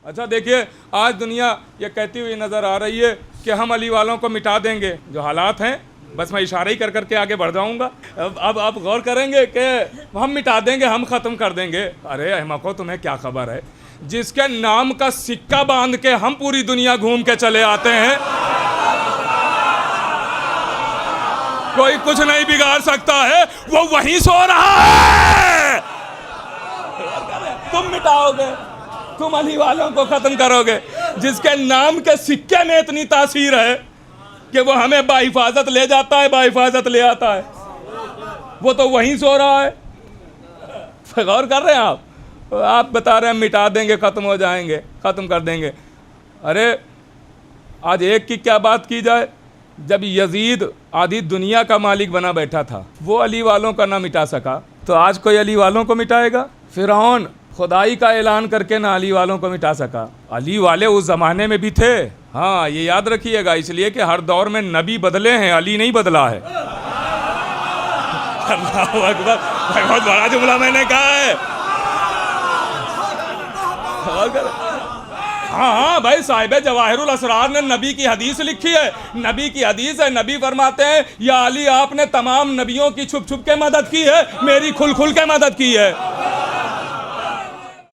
अच्छा देखिए, आज दुनिया ये कहती हुई नज़र आ रही है कि हम अली वालों को मिटा देंगे। जो हालात हैं, बस मैं इशारा ही कर करके आगे बढ़ जाऊंगा। अब आप गौर करेंगे कि हम मिटा देंगे, हम ख़त्म कर देंगे। अरे अहमको, तुम्हें क्या खबर है? जिसके नाम का सिक्का बांध के हम पूरी दुनिया घूम के चले आते हैं, कोई कुछ नहीं बिगाड़ सकता है। वो वहीं सो रहा है। तुम मिटाओगे, तुम अली वालों को खत्म करोगे। जिसके नाम के सिक्के में इतनी तासीर है कि वो हमें बाहिफाजत ले जाता है, बाहिफाजत ले आता है, वो तो वहीं सो रहा है। गौर कर रहे हैं आप बता रहे हैं मिटा देंगे, खत्म हो जाएंगे, खत्म कर देंगे। अरे आज एक की क्या बात की जाए, जब यजीद आधी दुनिया का मालिक बना बैठा था, वो अली वालों का ना मिटा सका, तो आज कोई अली वालों को मिटाएगा? फिरौन खुदाई का ऐलान करके ना अली वालों को मिटा सका। अली वाले उस ज़माने में भी थे। हाँ, ये याद रखिएगा, इसलिए कि हर दौर में नबी बदले हैं, अली नहीं बदला है। अल्लाहु अकबर, बहुत बड़ा जुमला मैंने कहा है। हाँ भाई, साहिब जवाहिरुल असरार ने नबी की हदीस लिखी है। नबी की हदीस है, नबी फरमाते हैं, या अली आपने तमाम नबियों की छुप छुप के मदद की है, मेरी खुल खुल के मदद की है।